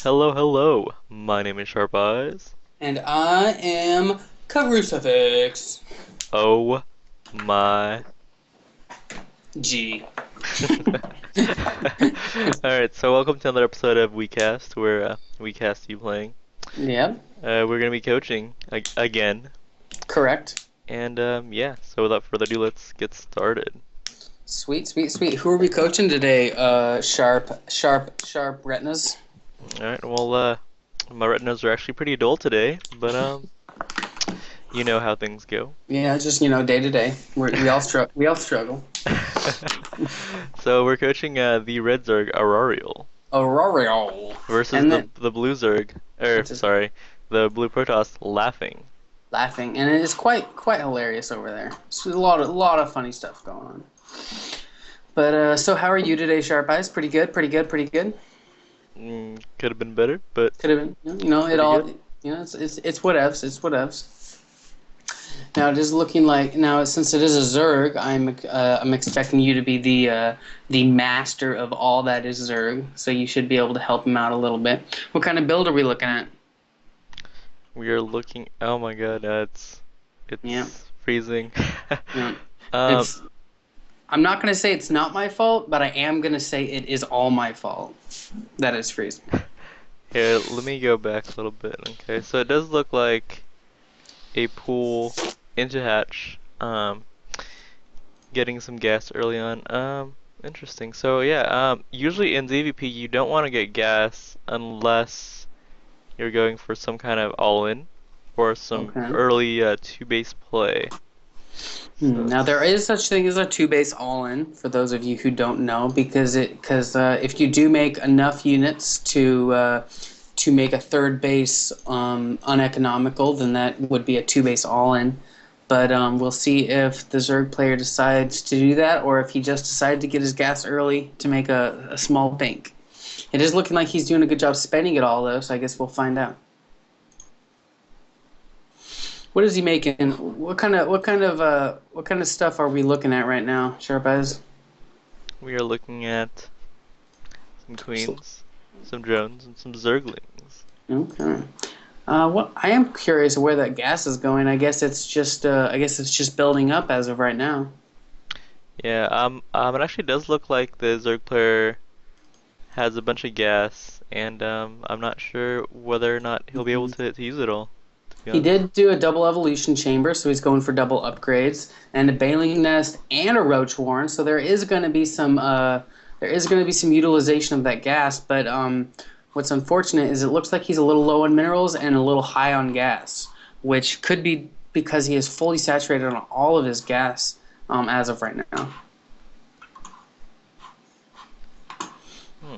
Hello, hello. My name is Sharp Eyes. And I am Crucifix. Oh my. G. Alright, so welcome to another episode of WeCast, where we cast you playing. Yep, We're gonna be coaching again, correct. and yeah. So without further ado, let's get started. Sweet, sweet, sweet. Who are we coaching today? Sharp retinas. Alright, well, my retinas are actually pretty dull today, but you know how things go. Yeah, just day to day. We all struggle. So we're coaching the Red Zerg Arariel Arariel. versus And the then the Blue Zerg, or it's just sorry, the Blue Protoss Laughing. laughing, and it is quite hilarious over there. So a lot of funny stuff going on. But so how are you today, Sharp Eyes? Pretty good, pretty good, pretty good. Could have been better, but Could have been, it pretty all, good. it's whatevs, it's whatevs. Now it is looking like now since it is a Zerg, I'm expecting you to be the master of all that is Zerg, so you should be able to help him out a little bit. What kind of build are we looking at? We are looking. Oh my God, Yeah, it's freezing. yeah. Um, It's I'm not gonna say it's not my fault, but I am gonna say it is all my fault that it's freezing. Here, let me go back a little bit. Okay, so it does look like a pool into hatch. Getting some gas early on. Interesting. So yeah. Usually in ZVP you don't want to get gas unless you're going for some kind of all-in or some Okay. early two base play. So Now there it's is such thing as a two base all in for those of you who don't know because if you do make enough units to make a third base uneconomical, then that would be a two base all in. But we'll see if the Zerg player decides to do that or if he just decided to get his gas early to make a small bank. It is looking like he's doing a good job spending it all though, so I guess we'll find out. What is he making? What kind of stuff are we looking at right now, Sharp Eyes? we are looking at some queens, some drones, and some zerglings. Okay. What I am curious where that gas is going. I guess it's just building up as of right now. Yeah, it actually does look like the Zerg player has a bunch of gas, and I'm not sure whether or not he'll be able Mhm. to use it all, to be He honest. did do a double evolution chamber, so he's going for double upgrades and a baleen nest and a roach warren. So there is going to be some utilization of that gas. But what's unfortunate is it looks like he's a little low on minerals and a little high on gas, which could be because he is fully saturated on all of his gas as of right now. Hmm.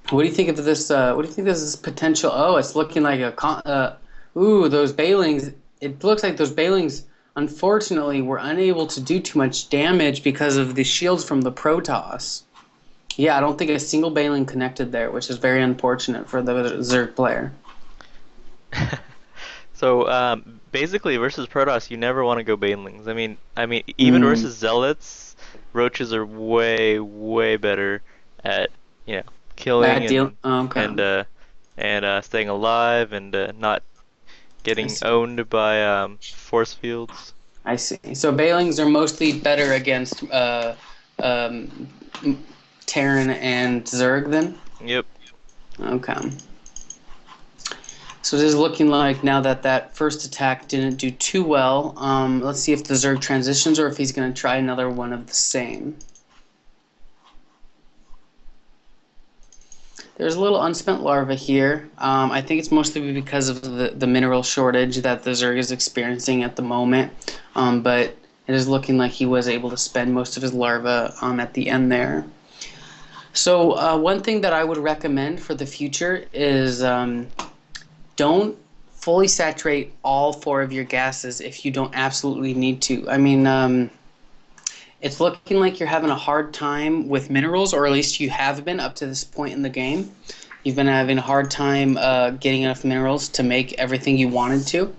What do you think of this? What do you think this is potential? Oh, it's looking like ooh, those Balings. It looks like those Balings, unfortunately, were unable to do too much damage because of the shields from the Protoss. Yeah, I don't think a single Baling connected there, which is very unfortunate for the Zerg player. So basically versus Protoss, you never want to go Banelings. I mean, even Mm, versus Zealots, Roaches are way better at you know killing that deal. Okay, and uh, and staying alive and not I getting see. owned by force fields. I see. So Balings are mostly better against um, Terran and Zerg then. Yep. Okay. So it is looking like now that that first attack didn't do too well. Let's see if the Zerg transitions or if he's going to try another one of the same. There's a little unspent larva here. I think it's mostly because of the mineral shortage that the Zerg is experiencing at the moment. But it is looking like he was able to spend most of his larva at the end there. So one thing that I would recommend for the future is don't fully saturate all four of your gases if you don't absolutely need to. I mean, it's looking like you're having a hard time with minerals, or at least you have been up to this point in the game. You've been having a hard time getting enough minerals to make everything you wanted to,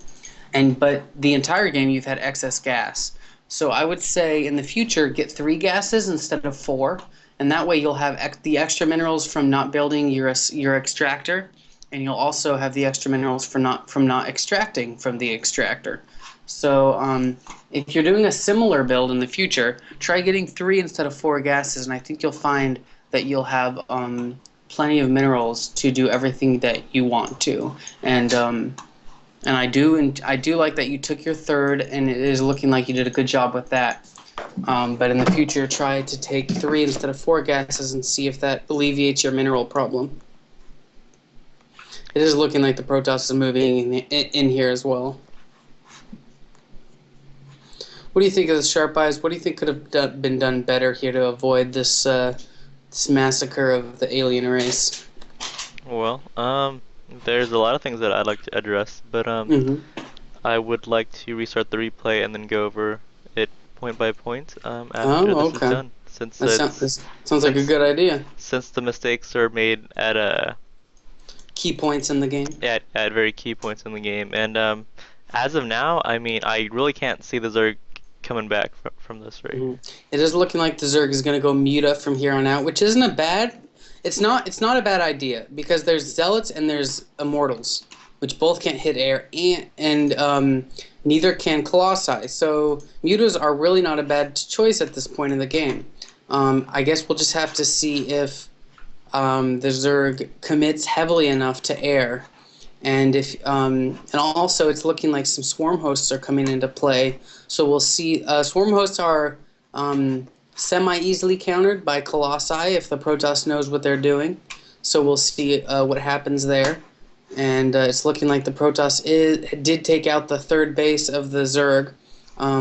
and but the entire game you've had excess gas. So I would say in the future get three gases instead of four, and that way you'll have the extra minerals from not building your extractor, and you'll also have the extra minerals for from not extracting from the extractor. So if you're doing a similar build in the future, try getting 3 instead of 4 gases, and I think you'll find that you'll have plenty of minerals to do everything that you want to. And I do like that you took your third, and it is looking like you did a good job with that. But in the future, try to take 3 instead of 4 gases and see if that alleviates your mineral problem. It is looking like the Protoss is moving in here as well. What do you think of the Sharp Eyes? What do you think could have been done better here to avoid this this massacre of the alien race? Well, there's a lot of things that I'd like to address, but Mm-hmm. I would like to restart the replay and then go over it point by point after Oh, this is okay. done, since it's This sounds like a since good idea. since the mistakes are made at Key points in the game. at very key points in the game, and as of now, I mean, I really can't see the Zerg coming back from this right Mm-hmm. here. It is looking like the Zerg is going to go Muta from here on out, which isn't a bad. It's not a bad idea because there's Zealots and there's Immortals, which both can't hit air, and neither can Colossi. So Mutas are really not a bad choice at this point in the game. I guess we'll just have to see if the Zerg commits heavily enough to air, and if and also it's looking like some swarm hosts are coming into play. So we'll see. Swarm hosts are semi-easily countered by Colossi if the Protoss knows what they're doing. So we'll see what happens there. And it's looking like the Protoss did take out the third base of the Zerg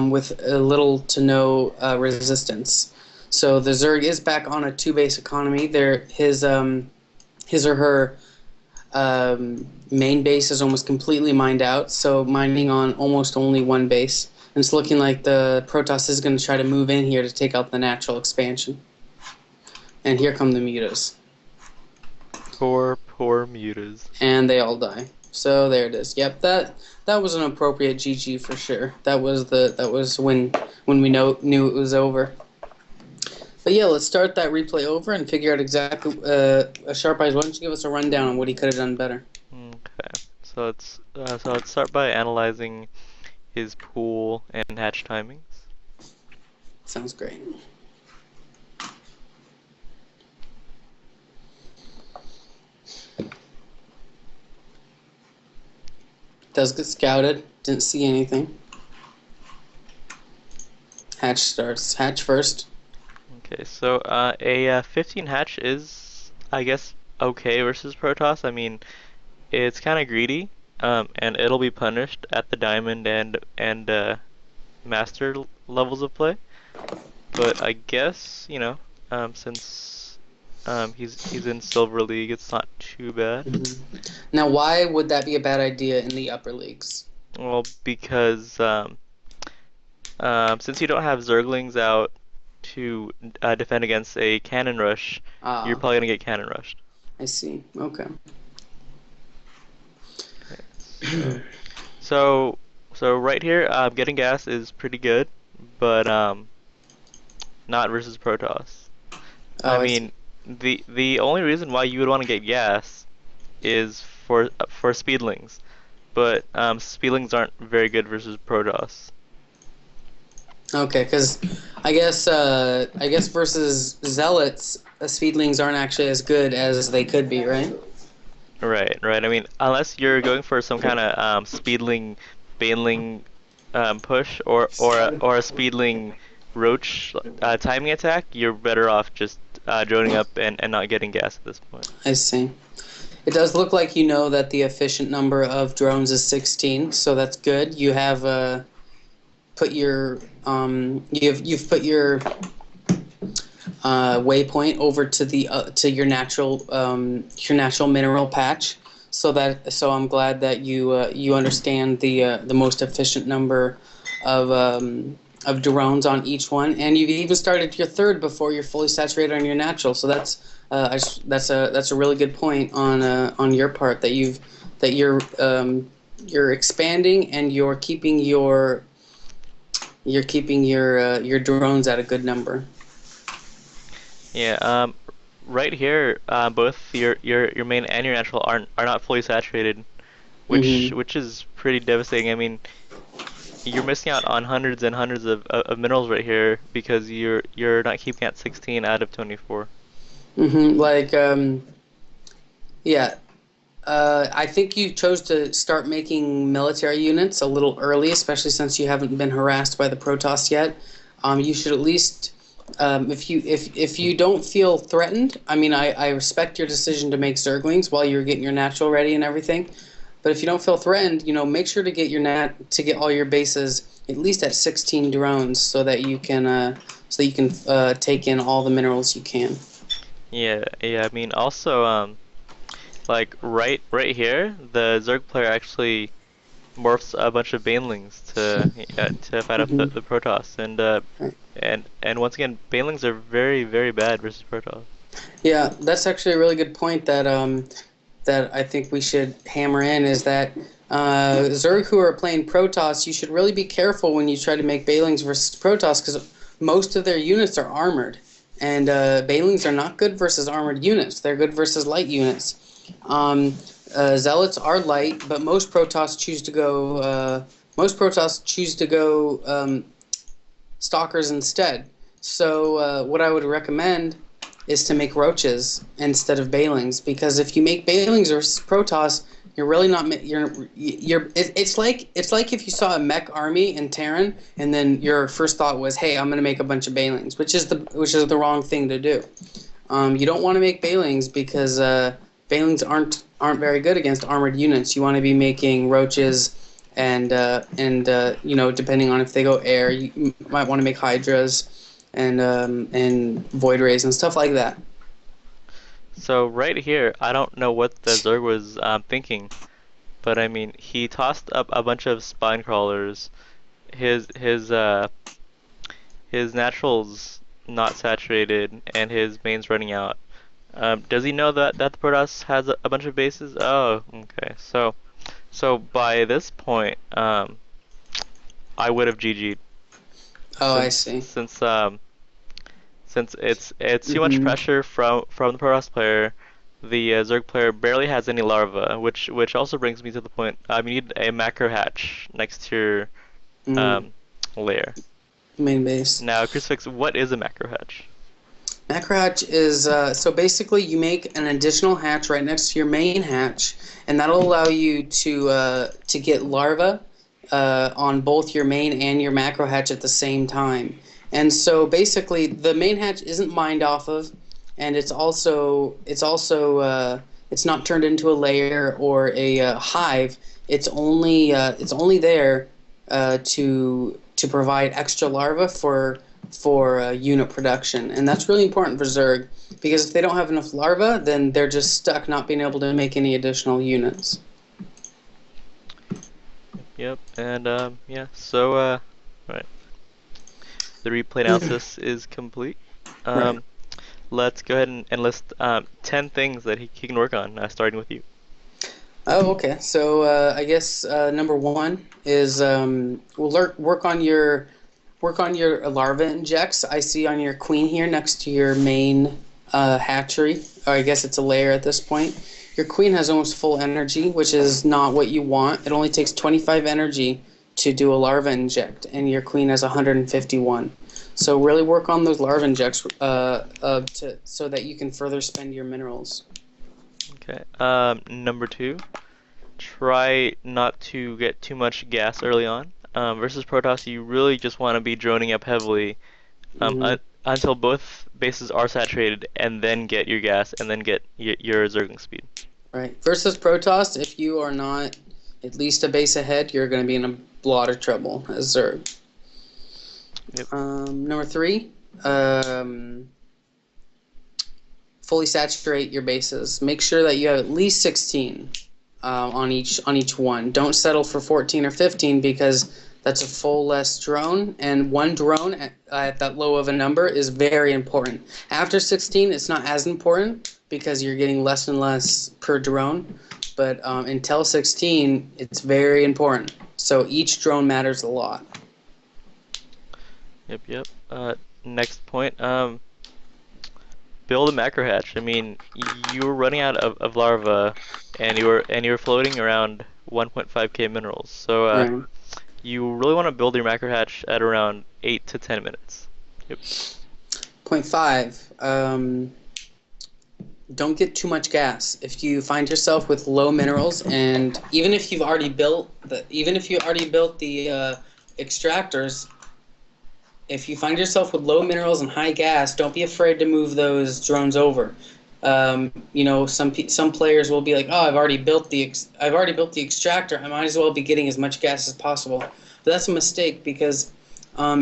with little to no resistance. So the Zerg is back on a 2-base economy. His or her main base is almost completely mined out, so mining on almost only 1 base. And it's looking like the Protoss is going to try to move in here to take out the natural expansion. And here come the Mutas. Poor mutas. And they all die. So there it is. Yep, that was an appropriate GG for sure. That was when we knew it was over. But yeah, let's start that replay over and figure out exactly. Sharp Eyes, why don't you give us a rundown on what he could have done better? Okay, so let's start by analyzing his pool and hatch timings. Sounds great. Does get scouted. Didn't see anything. Hatch starts. Hatch first. Okay, so a 15 hatch is, I guess, okay versus Protoss. I mean, it's kind of greedy, and it'll be punished at the diamond and master levels of play. But I guess, you know, since he's in Silver League, it's not too bad. Mm-hmm. Now, why would that be a bad idea in the upper leagues? Well, because since you don't have Zerglings out to defend against a cannon rush, you're probably gonna get cannon rushed. I see. Okay. So right here, getting gas is pretty good, but not versus Protoss. I mean, the only reason why you would want to get gas is for speedlings, but speedlings aren't very good versus Protoss. Okay, because I guess versus Zealots, speedlings aren't actually as good as they could be, right? Right. I mean, unless you're going for some kind of speedling, baneling push or a speedling roach timing attack, you're better off just droning up and not getting gas at this point. I see. It does look like you know that the efficient number of drones is 16, so that's good. You have put your you've put your waypoint over to the to your natural mineral patch, so I'm glad that you understand the most efficient number of drones on each one, and you've even started your third before you're fully saturated on your natural. So that's a really good point on your part that you're expanding and you're keeping your drones at a good number. Yeah. right here, both your main and your natural are not fully saturated, Mm-hmm. which is pretty devastating. I mean, you're missing out on hundreds and hundreds of minerals right here because you're not keeping at 16 out of 24. Mm-hmm. Yeah. I think you chose to start making military units a little early, especially since you haven't been harassed by the Protoss yet. You should at least, if you don't feel threatened. I mean, I respect your decision to make Zerglings while you're getting your natural ready and everything. But if you don't feel threatened, make sure to get all your bases at least at 16 drones, so that you can take in all the minerals you can. Yeah, yeah. I mean, also, like right here, the Zerg player actually morphs a bunch of banelings to fight off Hmm. the Protoss, and once again, banelings are very bad versus Protoss. Yeah, that's actually a really good point that I think we should hammer in is that Zerg who are playing Protoss, you should really be careful when you try to make Balings versus Protoss because most of their units are armored, and Balings are not good versus armored units. They're good versus light units. Zealots are light, but most Protoss choose to go stalkers instead. So what I would recommend is to make roaches instead of Balings because if you make Balings or Protoss, you're really not it's like if you saw a mech army in Terran and then your first thought was, hey, I'm gonna make a bunch of Balings, which is the wrong thing to do. You don't want to make Balings because Balings aren't very good against armored units. You want to be making roaches and depending on if they go air, you might want to make hydras and void rays and stuff like that. So right here, I don't know what the Zerg was thinking, but I mean, he tossed up a bunch of spine crawlers. His his uh his naturals not saturated, and his main's running out. Does he know that the Protoss has a bunch of bases? Oh, okay. So by this point, I would have GG'd Oh, I since see. since um since it's too much Mm-hmm. pressure from the Protoss player. The Zerg player barely has any larva, which also brings me to the point. You need a macro hatch next to your Mm. um, layer. Main base. Now, Crucifix, what is a macro hatch? Macro hatch is so basically you make an additional hatch right next to your main hatch, and that'll allow you to get larvae on both your main and your macro hatch at the same time. And so basically, the main hatch isn't mined off of, and it's not turned into a layer or a hive. It's only there to provide extra larvae for unit production, and that's really important for Zerg because if they don't have enough larvae, then they're just stuck not being able to make any additional units. Yep, and yeah. So right, the replay analysis is complete. Right. Um, let's go ahead and list 10 things that he can work on, starting with you. Oh, okay. So I guess number one is work on your larva injects. I see on your queen here next to your main hatchery. Or I guess it's a layer at this point. Your queen has almost full energy, which is not what you want. It only takes 25 energy to do a larva inject, and your queen has 151. So really work on those larva injects so that you can further spend your minerals. Okay. Number two, try not to get too much gas early on. Versus Protoss, you really just want to be droning up heavily Hmm. until both bases are saturated, and then get your gas, and then get your zergling speed. Right. Versus Protoss, if you are not at least a base ahead, you're going to be in a lot of trouble as Zerg. Yep. Number three, um, fully saturate your bases. Make sure that you have at least 16 on each one. Don't settle for 14 or 15 because that's a full less drone, and one drone at that low of a number is very important. After 16, it's not as important because you're getting less and less per drone, but until 16, it's very important. So each drone matters a lot. Yep. Next point. build a macro hatch. I mean, you were running out of larva, and you were floating around 1.5k minerals. So Right. you really want to build your macro hatch at around 8 to 10 minutes. Yep. Point five. Don't get too much gas. If you find yourself with low minerals, and even if you already built the extractors, if you find yourself with low minerals and high gas, don't be afraid to move those drones over. Some players will be like, "Oh, I've already built the extractor. I might as well be getting as much gas as possible." But that's a mistake because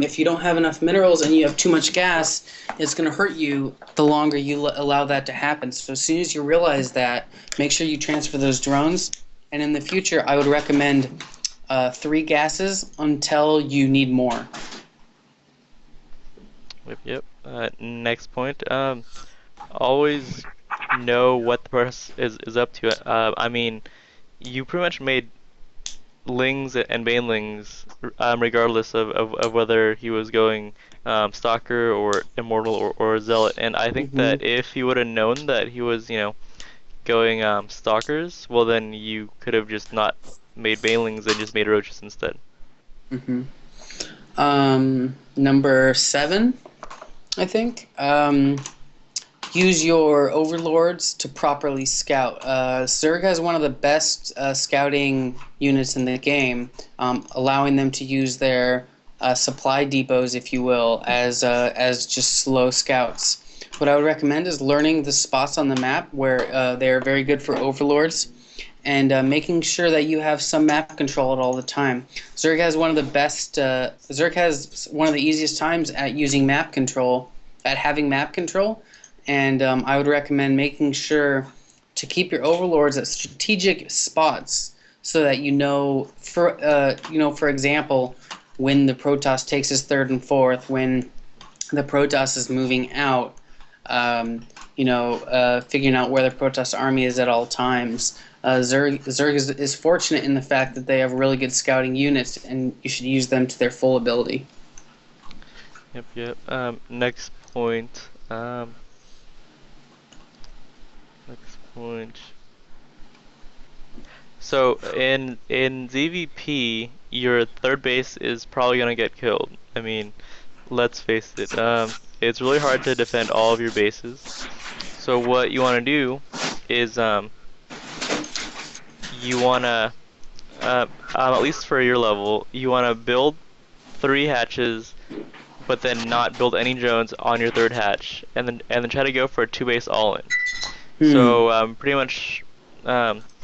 if you don't have enough minerals and you have too much gas, it's going to hurt you the longer you allow that to happen. So as soon as you realize that, make sure you transfer those drones. And in the future, I would recommend 3 gases until you need more. Yep. Yep. Next point. Always know what the person is up to. I mean, you pretty much made Lings and Banelings, regardless of whether he was going Stalker or Immortal or Zealot. And I think Hmm. that if you would have known that he was, going Stalkers, well then you could have just not made Banelings and just made Roaches instead. Hmm. Number 7, I think. Use your overlords to properly scout. Zerg has one of the best scouting units in the game, allowing them to use their supply depots, if you will, as just slow scouts. What I would recommend is learning the spots on the map where they are very good for overlords, and making sure that you have some map control at all the time. Zerg has one of the best. Zerg has one of the easiest times at using map control, at having map control, and I would recommend making sure to keep your overlords at strategic spots so that for example, when the Protoss takes his third and fourth, when the Protoss is moving out, figuring out where the Protoss army is at all times. Zerg is fortunate in the fact that they have really good scouting units, and you should use them to their full ability. Yep, yep. Next point. Next point. So in ZVP, your third base is probably gonna get killed. I mean, let's face it. It's really hard to defend all of your bases. So what you want to do is you want to at least for your level, you want to build 3 hatches, but then not build any drones on your third hatch, and then try to go for a 2 base all in. Hmm. So pretty much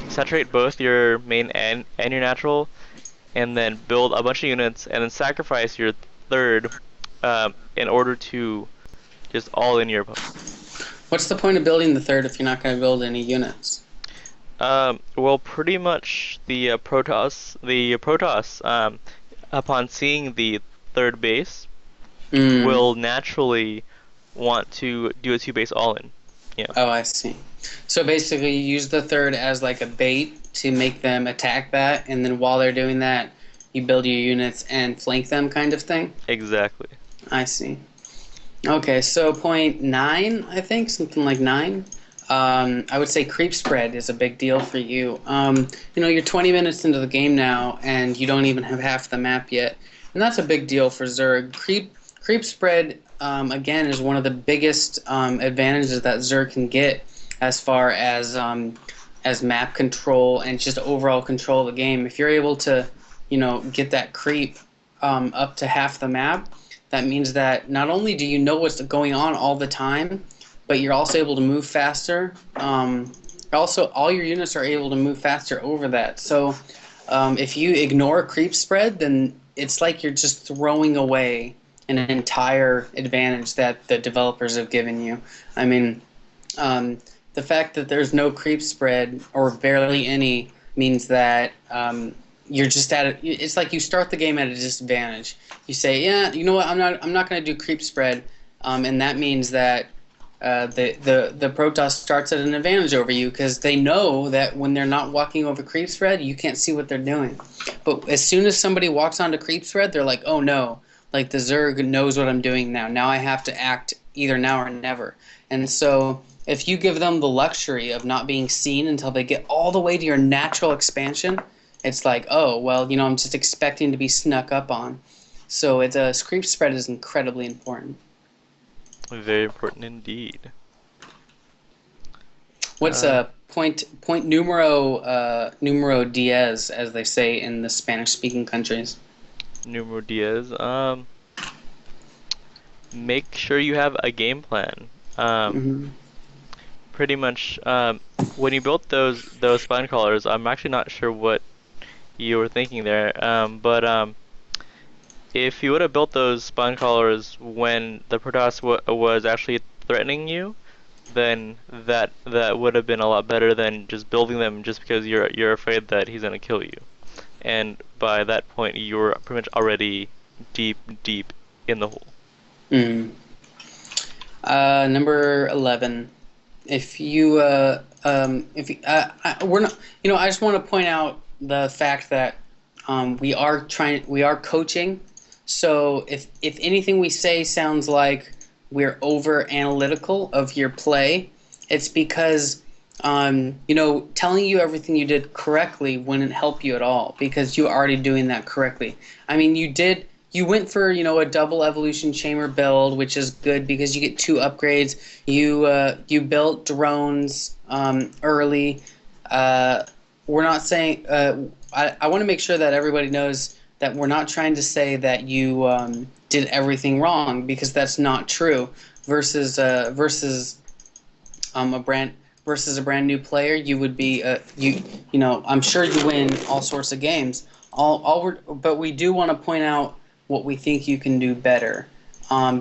saturate both your main and your natural, and then build a bunch of units, and then sacrifice your third in order to just all in your opponent. What's the point of building the third if you're not going to build any units? Well, pretty much the Protoss, upon seeing the third base, Hmm. will naturally want to do a 2 base all in. Yeah, Oh, I see. So basically, you use the third as like a bait to make them attack that, and then while they're doing that, you build your units and flank them, kind of thing. exactly. I see. Okay, so point 9, I think, something like 9. I would say creep spread is a big deal for you. You're 20 minutes into the game now, and you don't even have half the map yet, and that's a big deal for Zerg. Creep spread, again, is one of the biggest advantages that Zerg can get as far as map control and just overall control of the game. If you're able to, get that creep up to half the map, that means that not only do you know what's going on all the time, but you're also able to move faster. Also, all your units are able to move faster over that. So, if you ignore creep spread, then it's like you're just throwing away an entire advantage that the developers have given you. I mean, the fact that there's no creep spread or barely any means that you're just it's like you start the game at a disadvantage. You say, yeah, you know what, I'm not going to do creep spread, and that means that the Protoss starts at an advantage over you because they know that when they're not walking over creep spread, you can't see what they're doing. But as soon as somebody walks onto creep spread, they're like, oh no, like the Zerg knows what I'm doing now. Now I have to act either now or never. And so if you give them the luxury of not being seen until they get all the way to your natural expansion, it's like, oh, well, I'm just expecting to be snuck up on. So it's a creep spread is incredibly important. Very important indeed. What's Uh, a point numero diez, as they say in the Spanish speaking countries? Numero Diaz. Make sure you have a game plan. Um, Hmm. Pretty much. When you built those spine collars, I'm actually not sure what you were thinking there. But if you would have built those spine collars when the Protoss was actually threatening you, then that would have been a lot better than just building them just because you're afraid that he's gonna kill you. And by that point, you're pretty much already deep in the hole. Mm. Number 11. We're not, I just want to point out the fact that we are coaching. So if anything we say sounds like we're over analytical of your play, it's because telling you everything you did correctly wouldn't help you at all because you're already doing that correctly. I mean, you went for a double evolution chamber build, which is good because you get 2 upgrades. You built drones early. We're not saying. I want to make sure that everybody knows that we're not trying to say that you did everything wrong because that's not true. Versus a brand new player, you would be I'm sure you win all sorts of games. But we do want to point out what we think you can do better,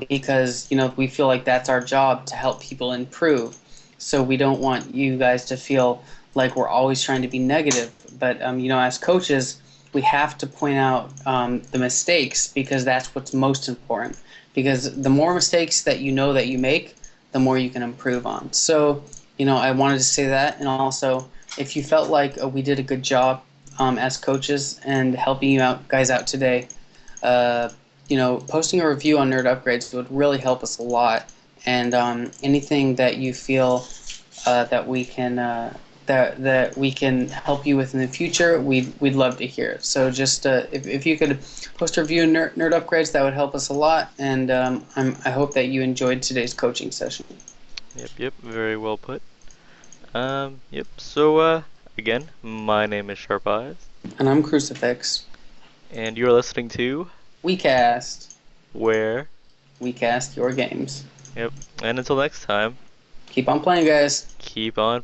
because we feel like that's our job to help people improve. So we don't want you guys to feel like we're always trying to be negative. But as coaches, we have to point out the mistakes because that's what's most important. Because the more mistakes that that you make, the more you can improve on. So, I wanted to say that, and also, if you felt like we did a good job as coaches and helping you guys out today, uh, posting a review on Nerd Upgrades would really help us a lot. And anything that you feel that we can that we can help you with in the future, we'd love to hear it. So just if you could post a review in Nerd Upgrades, that would help us a lot. And I hope that you enjoyed today's coaching session. Yep, very well put. Yep. So, again, my name is Sharp Eyes, And I'm Crucifix. and you're listening to WeCast. Where. We cast your games. Yep. And until next time, Keep on playing, guys. keep on